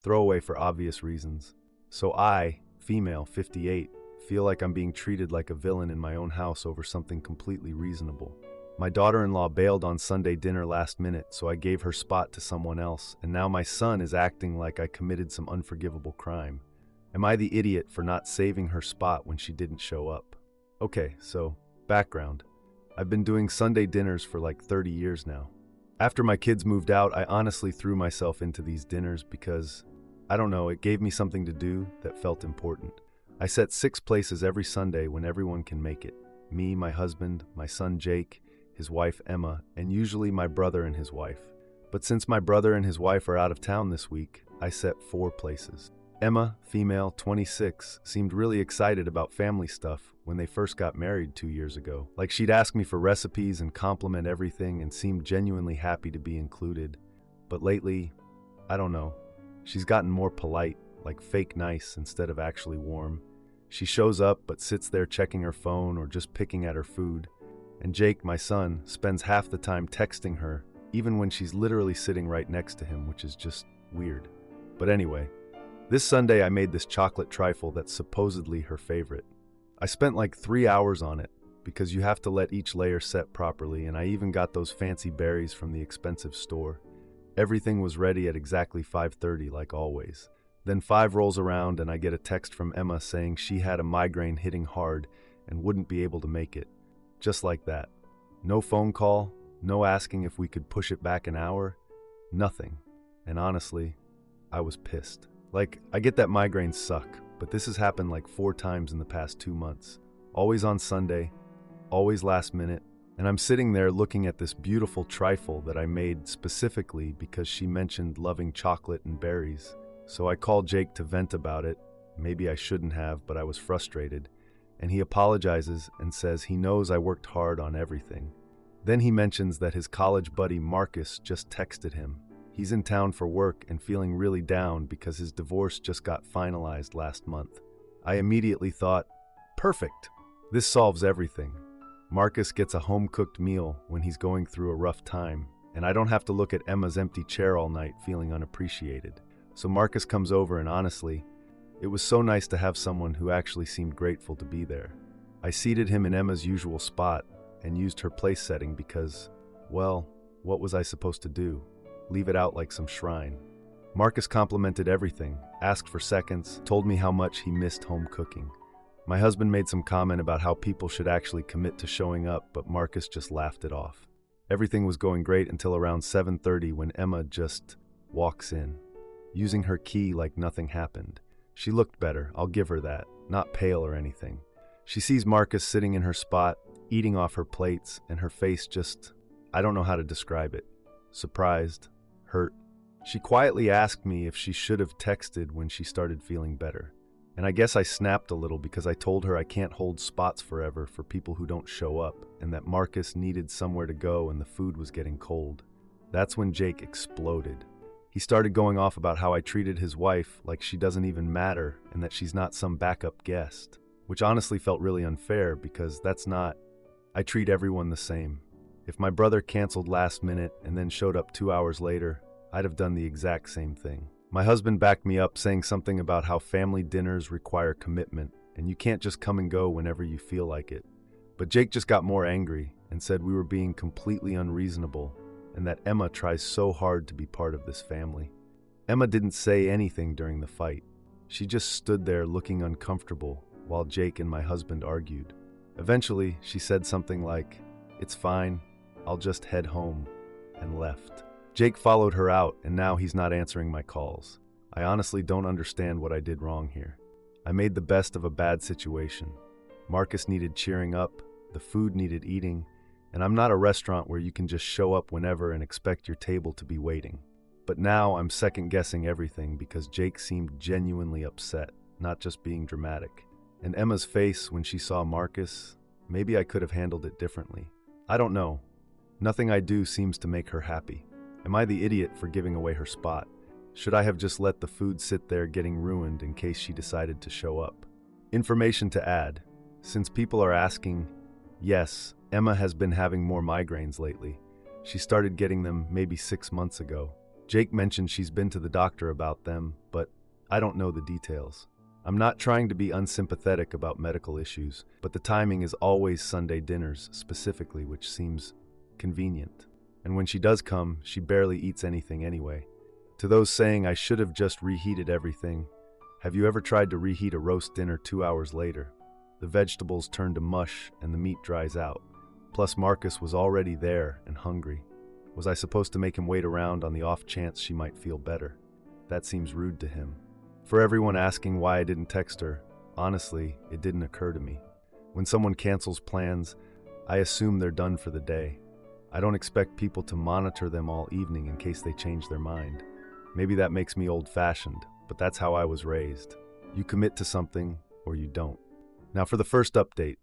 Throwaway for obvious reasons. So I, female, 58, feel like I'm being treated like a villain in my own house over something completely reasonable. My daughter-in-law bailed on Sunday dinner last minute, so I gave her spot to someone else, and now my son is acting like I committed some unforgivable crime. Am I the idiot for not saving her spot when she didn't show up? Okay, so, background. I've been doing Sunday dinners for like 30 years now. After my kids moved out, I honestly threw myself into these dinners because, I don't know, it gave me something to do that felt important. I set 6 places every Sunday when everyone can make it. Me, my husband, my son Jake, his wife Emma, and usually my brother and his wife. But since my brother and his wife are out of town this week, I set 4 places. Emma, female, 26, seemed really excited about family stuff when they first got married 2 years ago. Like she'd ask me for recipes and compliment everything and seemed genuinely happy to be included. But lately, I don't know, she's gotten more polite, like fake nice instead of actually warm. She shows up but sits there checking her phone or just picking at her food. And Jake, my son, spends half the time texting her, even when she's literally sitting right next to him, which is just weird. But anyway, this Sunday I made this chocolate trifle that's supposedly her favorite. I spent like 3 hours on it, because you have to let each layer set properly, and I even got those fancy berries from the expensive store. Everything was ready at exactly 5:30, like always. Then 5 rolls around and I get a text from Emma saying she had a migraine hitting hard and wouldn't be able to make it. Just like that. No phone call, no asking if we could push it back an hour, nothing. And honestly, I was pissed. Like, I get that migraines suck, but this has happened like 4 times in the past 2 months. Always on Sunday, always last minute, and I'm sitting there looking at this beautiful trifle that I made specifically because she mentioned loving chocolate and berries. So I called Jake to vent about it. Maybe I shouldn't have, but I was frustrated. And he apologizes and says he knows I worked hard on everything. Then he mentions that his college buddy Marcus just texted him. He's in town for work and feeling really down because his divorce just got finalized last month. I immediately thought, perfect! This solves everything. Marcus gets a home-cooked meal when he's going through a rough time, and I don't have to look at Emma's empty chair all night feeling unappreciated. So Marcus comes over and honestly, it was so nice to have someone who actually seemed grateful to be there. I seated him in Emma's usual spot and used her place setting because, well, what was I supposed to do? Leave it out like some shrine. Marcus complimented everything, asked for seconds, told me how much he missed home cooking. My husband made some comment about how people should actually commit to showing up, but Marcus just laughed it off. Everything was going great until around 7:30 when Emma just walks in, using her key like nothing happened. She looked better, I'll give her that, not pale or anything. She sees Marcus sitting in her spot, eating off her plates, and her face just, I don't know how to describe it. Surprised, hurt. She quietly asked me if she should have texted when she started feeling better. And I guess I snapped a little because I told her I can't hold spots forever for people who don't show up, and that Marcus needed somewhere to go and the food was getting cold. That's when Jake exploded. He started going off about how I treated his wife like she doesn't even matter and that she's not some backup guest, which honestly felt really unfair because that's not. I treat everyone the same. If my brother canceled last minute and then showed up 2 hours later, I'd have done the exact same thing. My husband backed me up saying something about how family dinners require commitment and you can't just come and go whenever you feel like it. But Jake just got more angry and said we were being completely unreasonable and that Emma tries so hard to be part of this family. Emma didn't say anything during the fight. She just stood there looking uncomfortable while Jake and my husband argued. Eventually, she said something like, "It's fine, I'll just head home," and left. Jake followed her out and now he's not answering my calls. I honestly don't understand what I did wrong here. I made the best of a bad situation. Marcus needed cheering up, the food needed eating, and I'm not a restaurant where you can just show up whenever and expect your table to be waiting. But now I'm second-guessing everything because Jake seemed genuinely upset, not just being dramatic. And Emma's face when she saw Marcus, maybe I could have handled it differently. I don't know. Nothing I do seems to make her happy. Am I the idiot for giving away her spot? Should I have just let the food sit there getting ruined in case she decided to show up? Information to add. Since people are asking, yes, Emma has been having more migraines lately. She started getting them maybe 6 months ago. Jake mentioned she's been to the doctor about them, but I don't know the details. I'm not trying to be unsympathetic about medical issues, but the timing is always Sunday dinners specifically, which seems convenient. And when she does come, she barely eats anything anyway. To those saying I should have just reheated everything, have you ever tried to reheat a roast dinner 2 hours later? The vegetables turn to mush and the meat dries out. Plus Marcus was already there and hungry. Was I supposed to make him wait around on the off chance she might feel better? That seems rude to him. For everyone asking why I didn't text her, honestly, it didn't occur to me. When someone cancels plans, I assume they're done for the day. I don't expect people to monitor them all evening in case they change their mind. Maybe that makes me old-fashioned, but that's how I was raised. You commit to something, or you don't. Now for the first update.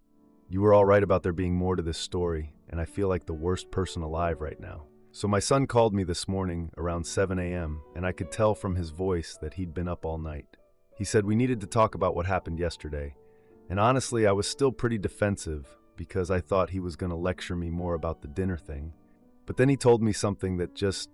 You were all right about there being more to this story, and I feel like the worst person alive right now. So my son called me this morning around 7 a.m., and I could tell from his voice that he'd been up all night. He said we needed to talk about what happened yesterday, and honestly I was still pretty defensive because I thought he was going to lecture me more about the dinner thing. But then he told me something that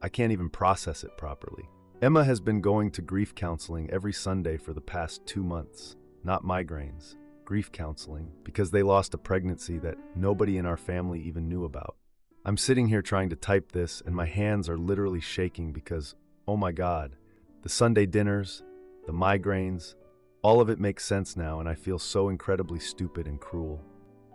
I can't even process it properly. Emma has been going to grief counseling every Sunday for the past 2 months. Not migraines, grief counseling, because they lost a pregnancy that nobody in our family even knew about. I'm sitting here trying to type this and my hands are literally shaking because, oh my God, the Sunday dinners, the migraines, all of it makes sense now and I feel so incredibly stupid and cruel.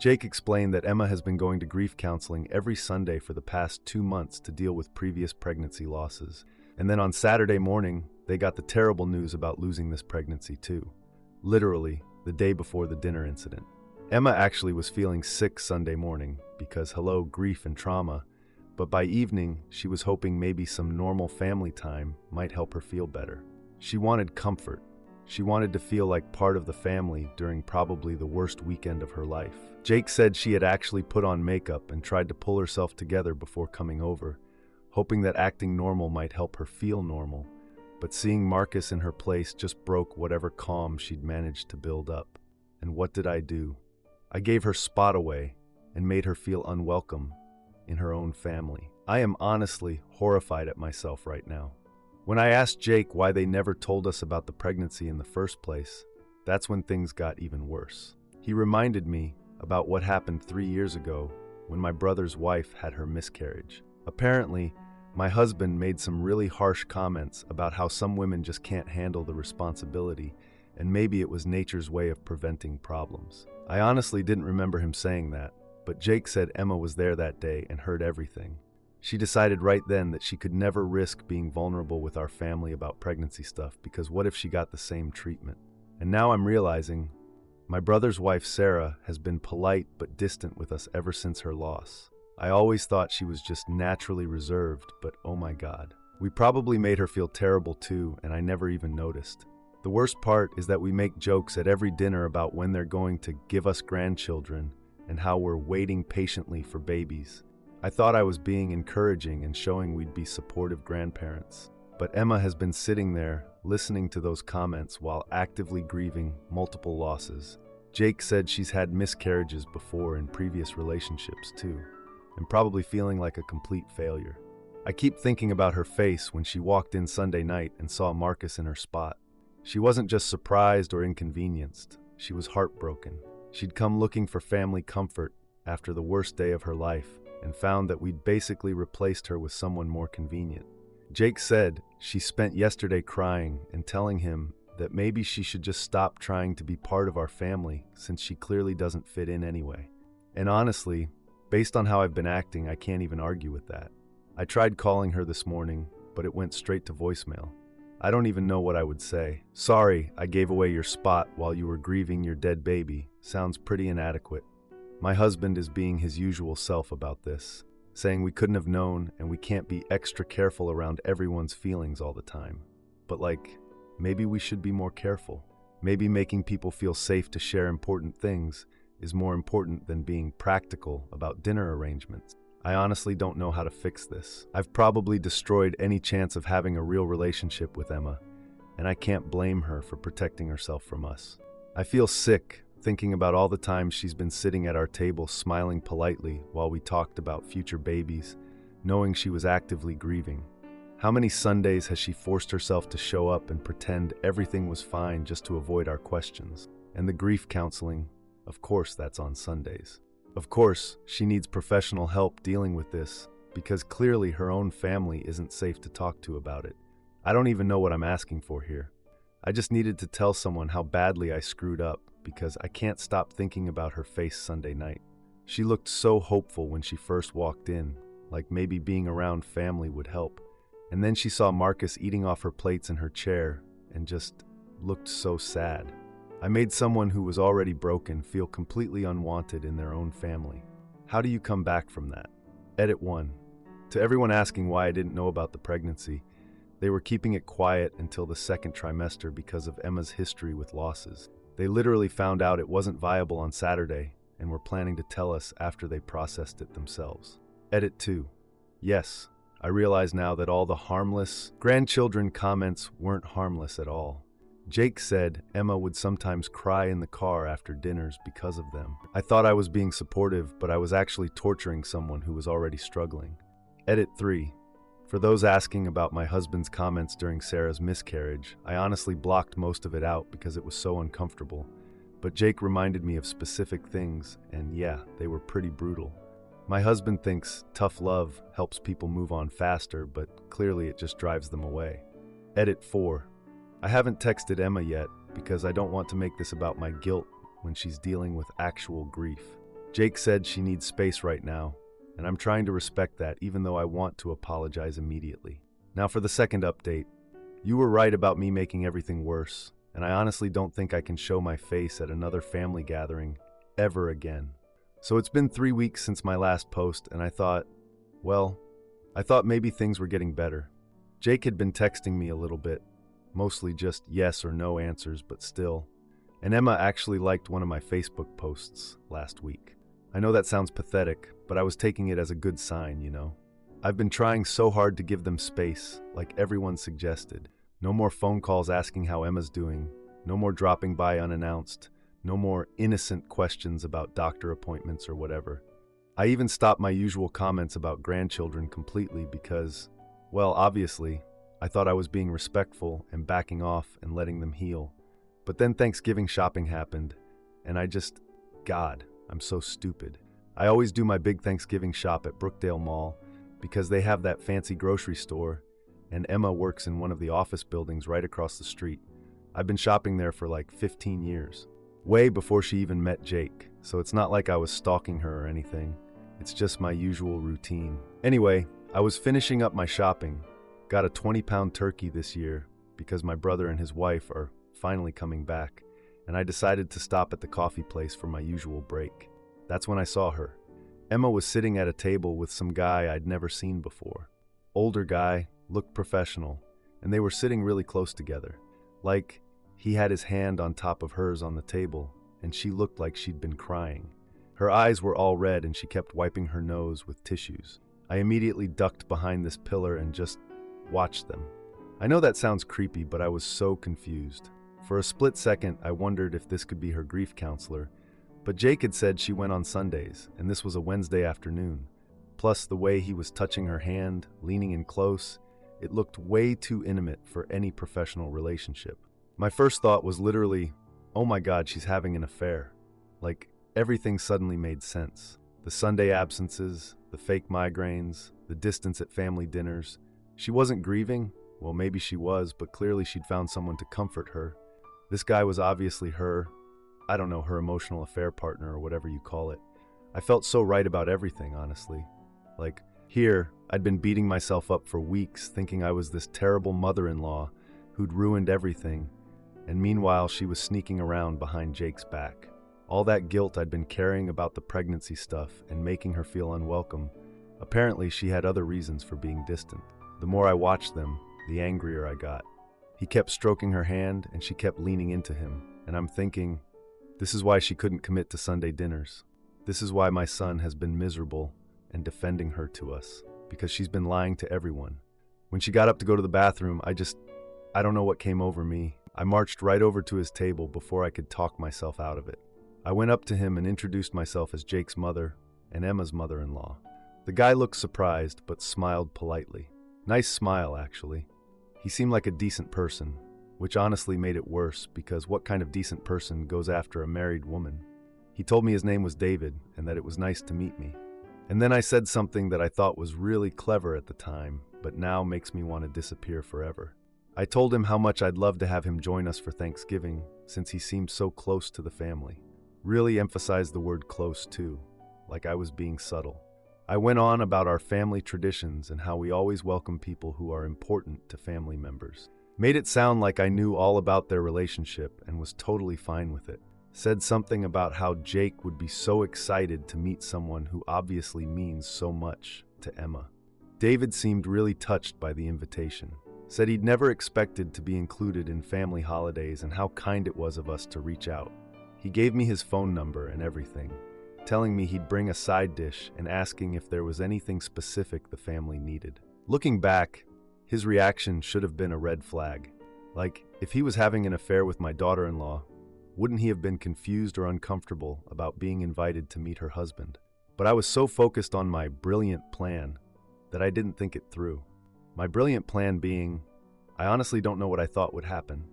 Jake explained that Emma has been going to grief counseling every Sunday for the past 2 months to deal with previous pregnancy losses. And then on Saturday morning, they got the terrible news about losing this pregnancy too. Literally, the day before the dinner incident. Emma actually was feeling sick Sunday morning because hello, grief and trauma, but by evening, she was hoping maybe some normal family time might help her feel better. She wanted comfort. She wanted to feel like part of the family during probably the worst weekend of her life. Jake said she had actually put on makeup and tried to pull herself together before coming over, hoping that acting normal might help her feel normal, but seeing Marcus in her place just broke whatever calm she'd managed to build up. And what did I do? I gave her spot away and made her feel unwelcome in her own family. I am honestly horrified at myself right now. When I asked Jake why they never told us about the pregnancy in the first place, that's when things got even worse. He reminded me about what happened 3 years ago when my brother's wife had her miscarriage. Apparently, my husband made some really harsh comments about how some women just can't handle the responsibility, and maybe it was nature's way of preventing problems. I honestly didn't remember him saying that, but Jake said Emma was there that day and heard everything. She decided right then that she could never risk being vulnerable with our family about pregnancy stuff because what if she got the same treatment? And now I'm realizing my brother's wife Sarah has been polite but distant with us ever since her loss. I always thought she was just naturally reserved, but oh my God. We probably made her feel terrible too, and I never even noticed. The worst part is that we make jokes at every dinner about when they're going to give us grandchildren and how we're waiting patiently for babies. I thought I was being encouraging and showing we'd be supportive grandparents. But Emma has been sitting there, listening to those comments while actively grieving multiple losses. Jake said she's had miscarriages before in previous relationships too, and probably feeling like a complete failure. I keep thinking about her face when she walked in Sunday night and saw Marcus in her spot. She wasn't just surprised or inconvenienced, she was heartbroken. She'd come looking for family comfort after the worst day of her life and found that we'd basically replaced her with someone more convenient. Jake said she spent yesterday crying and telling him that maybe she should just stop trying to be part of our family since she clearly doesn't fit in anyway. And honestly, based on how I've been acting, I can't even argue with that. I tried calling her this morning, but it went straight to voicemail. I don't even know what I would say. Sorry, I gave away your spot while you were grieving your dead baby. Sounds pretty inadequate. My husband is being his usual self about this, saying we couldn't have known and we can't be extra careful around everyone's feelings all the time. But maybe we should be more careful. Maybe making people feel safe to share important things is more important than being practical about dinner arrangements. I honestly don't know how to fix this. I've probably destroyed any chance of having a real relationship with Emma, and I can't blame her for protecting herself from us. I feel sick thinking about all the times she's been sitting at our table smiling politely while we talked about future babies, knowing she was actively grieving. How many Sundays has she forced herself to show up and pretend everything was fine just to avoid our questions? And the grief counseling, of course that's on Sundays. Of course, she needs professional help dealing with this because clearly her own family isn't safe to talk to about it. I don't even know what I'm asking for here. I just needed to tell someone how badly I screwed up because I can't stop thinking about her face Sunday night. She looked so hopeful when she first walked in, like maybe being around family would help. And then she saw Marcus eating off her plates in her chair and just looked so sad. I made someone who was already broken feel completely unwanted in their own family. How do you come back from that? Edit 1. To everyone asking why I didn't know about the pregnancy, they were keeping it quiet until the second trimester because of Emma's history with losses. They literally found out it wasn't viable on Saturday and were planning to tell us after they processed it themselves. Edit 2. Yes, I realize now that all the harmless grandchildren comments weren't harmless at all. Jake said Emma would sometimes cry in the car after dinners because of them. I thought I was being supportive, but I was actually torturing someone who was already struggling. Edit 3. For those asking about my husband's comments during Sarah's miscarriage, I honestly blocked most of it out because it was so uncomfortable. But Jake reminded me of specific things, and yeah, they were pretty brutal. My husband thinks tough love helps people move on faster, but clearly it just drives them away. Edit 4. I haven't texted Emma yet because I don't want to make this about my guilt when she's dealing with actual grief. Jake said she needs space right now, and I'm trying to respect that even though I want to apologize immediately. Now for the second update. You were right about me making everything worse, and I honestly don't think I can show my face at another family gathering ever again. So it's been 3 weeks since my last post, and I thought maybe things were getting better. Jake had been texting me a little bit, mostly just yes or no answers, but still. And Emma actually liked one of my Facebook posts last week. I know that sounds pathetic, but I was taking it as a good sign, you know? I've been trying so hard to give them space, like everyone suggested. No more phone calls asking how Emma's doing. No more dropping by unannounced. No more innocent questions about doctor appointments or whatever. I even stopped my usual comments about grandchildren completely because, well, obviously, I thought I was being respectful and backing off and letting them heal. But then Thanksgiving shopping happened, and God, I'm so stupid. I always do my big Thanksgiving shop at Brookdale Mall because they have that fancy grocery store, and Emma works in one of the office buildings right across the street. I've been shopping there for like 15 years, way before she even met Jake, so it's not like I was stalking her or anything. It's just my usual routine. Anyway, I was finishing up my shopping. Got a 20-pound turkey this year because my brother and his wife are finally coming back, and I decided to stop at the coffee place for my usual break. That's when I saw her. Emma was sitting at a table with some guy I'd never seen before. Older guy, looked professional, and they were sitting really close together. Like, he had his hand on top of hers on the table, and she looked like she'd been crying. Her eyes were all red and she kept wiping her nose with tissues. I immediately ducked behind this pillar and just watched them. I know that sounds creepy, but I was so confused. For a split second, I wondered if this could be her grief counselor, but Jake had said she went on Sundays, and this was a Wednesday afternoon. Plus, the way he was touching her hand, leaning in close, it looked way too intimate for any professional relationship. My first thought was literally, oh my God, she's having an affair. Like, everything suddenly made sense. The Sunday absences, the fake migraines, the distance at family dinners. She wasn't grieving. Well, maybe she was, but clearly she'd found someone to comfort her. This guy was obviously her emotional affair partner or whatever you call it. I felt so right about everything, honestly. Like, here, I'd been beating myself up for weeks, thinking I was this terrible mother-in-law who'd ruined everything, and meanwhile she was sneaking around behind Jake's back. All that guilt I'd been carrying about the pregnancy stuff and making her feel unwelcome. Apparently, she had other reasons for being distant. The more I watched them, the angrier I got. He kept stroking her hand and she kept leaning into him, and I'm thinking, this is why she couldn't commit to Sunday dinners. This is why my son has been miserable and defending her to us, because she's been lying to everyone. When she got up to go to the bathroom, I don't know what came over me. I marched right over to his table before I could talk myself out of it. I went up to him and introduced myself as Jake's mother and Emma's mother-in-law. The guy looked surprised but smiled politely. Nice smile, actually. He seemed like a decent person, which honestly made it worse because what kind of decent person goes after a married woman? He told me his name was David and that it was nice to meet me. And then I said something that I thought was really clever at the time, but now makes me want to disappear forever. I told him how much I'd love to have him join us for Thanksgiving since he seemed so close to the family. Really emphasized the word close too, like I was being subtle. I went on about our family traditions and how we always welcome people who are important to family members. Made it sound like I knew all about their relationship and was totally fine with it. Said something about how Jake would be so excited to meet someone who obviously means so much to Emma. David seemed really touched by the invitation. Said he'd never expected to be included in family holidays and how kind it was of us to reach out. He gave me his phone number and everything, telling me he'd bring a side dish and asking if there was anything specific the family needed. Looking back, his reaction should have been a red flag. Like, if he was having an affair with my daughter-in-law, wouldn't he have been confused or uncomfortable about being invited to meet her husband? But I was so focused on my brilliant plan that I didn't think it through. My brilliant plan being, I honestly don't know what I thought would happen.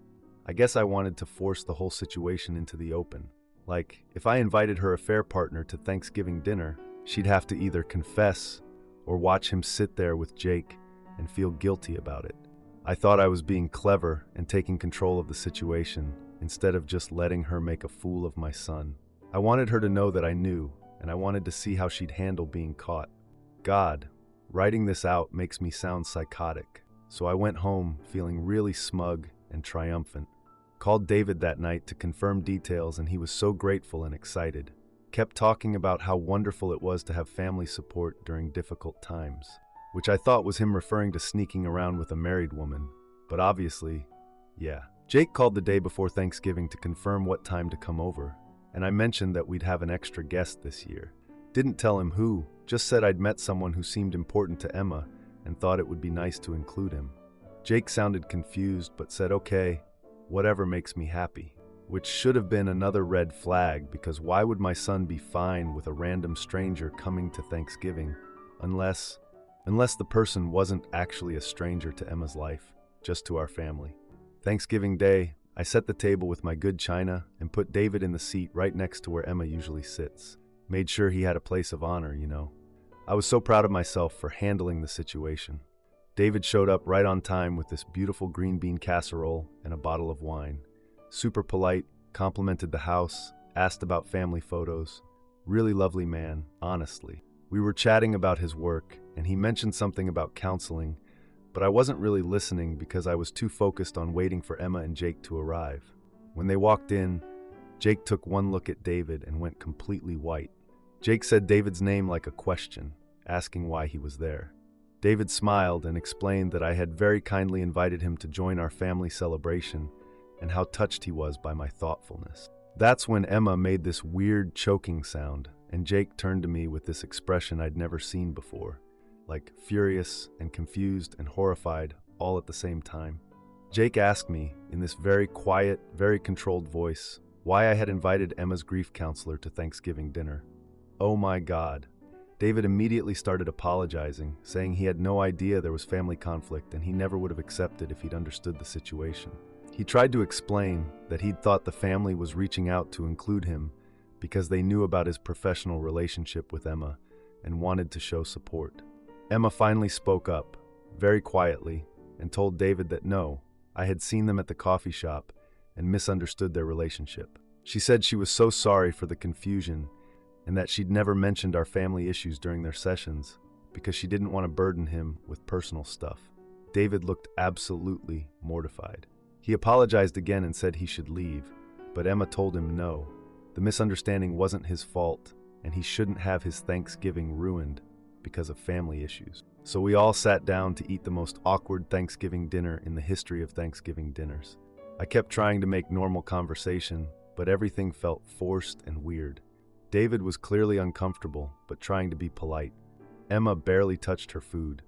I guess I wanted to force the whole situation into the open. Like, if I invited her affair partner to Thanksgiving dinner, she'd have to either confess or watch him sit there with Jake and feel guilty about it. I thought I was being clever and taking control of the situation instead of just letting her make a fool of my son. I wanted her to know that I knew, and I wanted to see how she'd handle being caught. God, writing this out makes me sound psychotic, so I went home feeling really smug and triumphant. Called David that night to confirm details, and he was so grateful and excited. Kept talking about how wonderful it was to have family support during difficult times, which I thought was him referring to sneaking around with a married woman, but obviously, yeah. Jake called the day before Thanksgiving to confirm what time to come over, and I mentioned that we'd have an extra guest this year. Didn't tell him who, just said I'd met someone who seemed important to Emma and thought it would be nice to include him. Jake sounded confused but said okay, whatever makes me happy, which should have been another red flag because why would my son be fine with a random stranger coming to Thanksgiving unless the person wasn't actually a stranger to Emma's life, just to our family. Thanksgiving Day, I set the table with my good china and put David in the seat right next to where Emma usually sits. Made sure he had a place of honor, you know. I was so proud of myself for handling the situation. David showed up right on time with this beautiful green bean casserole and a bottle of wine. Super polite, complimented the house, asked about family photos. Really lovely man, honestly. We were chatting about his work, and he mentioned something about counseling, but I wasn't really listening because I was too focused on waiting for Emma and Jake to arrive. When they walked in, Jake took one look at David and went completely white. Jake said David's name like a question, asking why he was there. David smiled and explained that I had very kindly invited him to join our family celebration and how touched he was by my thoughtfulness. That's when Emma made this weird choking sound, and Jake turned to me with this expression I'd never seen before, like furious and confused and horrified all at the same time. Jake asked me, in this very quiet, very controlled voice, why I had invited Emma's grief counselor to Thanksgiving dinner. Oh my God. David immediately started apologizing, saying he had no idea there was family conflict and he never would have accepted if he'd understood the situation. He tried to explain that he'd thought the family was reaching out to include him because they knew about his professional relationship with Emma and wanted to show support. Emma finally spoke up, very quietly, and told David that no, I had seen them at the coffee shop and misunderstood their relationship. She said she was so sorry for the confusion and that she'd never mentioned our family issues during their sessions because she didn't want to burden him with personal stuff. David looked absolutely mortified. He apologized again and said he should leave, but Emma told him no. The misunderstanding wasn't his fault, and he shouldn't have his Thanksgiving ruined because of family issues. So we all sat down to eat the most awkward Thanksgiving dinner in the history of Thanksgiving dinners. I kept trying to make normal conversation, but everything felt forced and weird. David was clearly uncomfortable, but trying to be polite. Emma barely touched her food.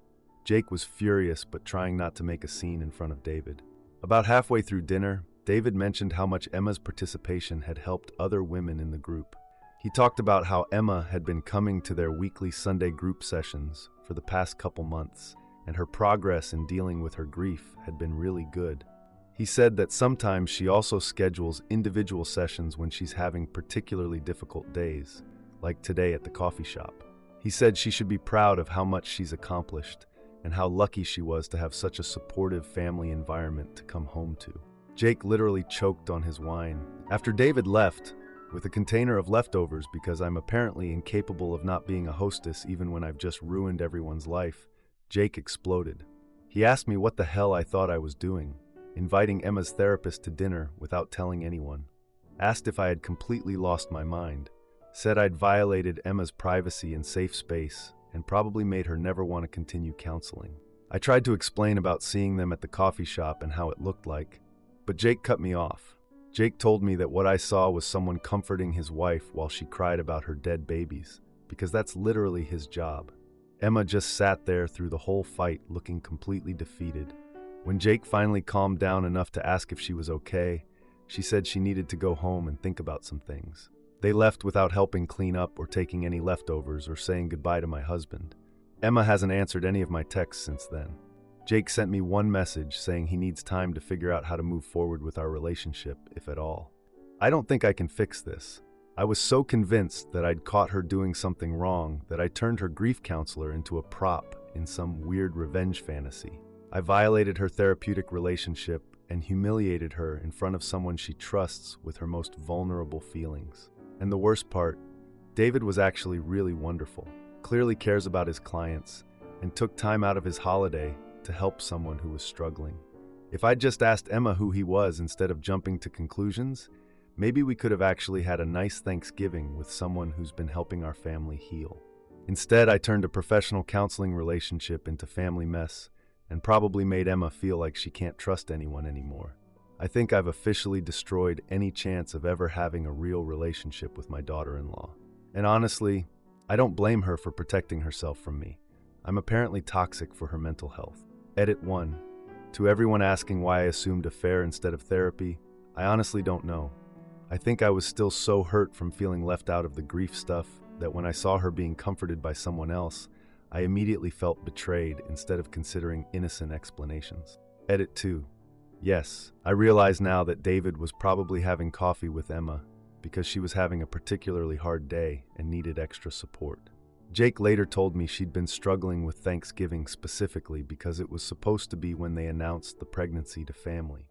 Jake was furious, but trying not to make a scene in front of David. About halfway through dinner, David mentioned how much Emma's participation had helped other women in the group. He talked about how Emma had been coming to their weekly Sunday group sessions for the past couple months, and her progress in dealing with her grief had been really good. He said that sometimes she also schedules individual sessions when she's having particularly difficult days, like today at the coffee shop. He said she should be proud of how much she's accomplished and how lucky she was to have such a supportive family environment to come home to. Jake literally choked on his wine. After David left, with a container of leftovers because I'm apparently incapable of not being a hostess even when I've just ruined everyone's life, Jake exploded. He asked me what the hell I thought I was doing, inviting Emma's therapist to dinner without telling anyone. Asked if I had completely lost my mind. Said I'd violated Emma's privacy and safe space and probably made her never want to continue counseling. I tried to explain about seeing them at the coffee shop and how it looked like, but Jake cut me off. Jake told me that what I saw was someone comforting his wife while she cried about her dead babies, because that's literally his job. Emma just sat there through the whole fight looking completely defeated. When Jake finally calmed down enough to ask if she was okay, she said she needed to go home and think about some things. They left without helping clean up or taking any leftovers or saying goodbye to my husband. Emma hasn't answered any of my texts since then. Jake sent me one message saying he needs time to figure out how to move forward with our relationship, if at all. I don't think I can fix this. I was so convinced that I'd caught her doing something wrong that I turned her grief counselor into a prop in some weird revenge fantasy. I violated her therapeutic relationship and humiliated her in front of someone she trusts with her most vulnerable feelings. And the worst part, David was actually really wonderful, clearly cares about his clients, and took time out of his holiday to help someone who was struggling. If I'd just asked Emma who he was instead of jumping to conclusions, maybe we could have actually had a nice Thanksgiving with someone who's been helping our family heal. Instead, I turned a professional counseling relationship into family mess and probably made Emma feel like she can't trust anyone anymore. I think I've officially destroyed any chance of ever having a real relationship with my daughter-in-law. And honestly, I don't blame her for protecting herself from me. I'm apparently toxic for her mental health. Edit 1. To everyone asking why I assumed affair instead of therapy, I honestly don't know. I think I was still so hurt from feeling left out of the grief stuff that when I saw her being comforted by someone else, I immediately felt betrayed instead of considering innocent explanations. Edit 2. Yes, I realize now that David was probably having coffee with Emma because she was having a particularly hard day and needed extra support. Jake later told me she'd been struggling with Thanksgiving specifically because it was supposed to be when they announced the pregnancy to family.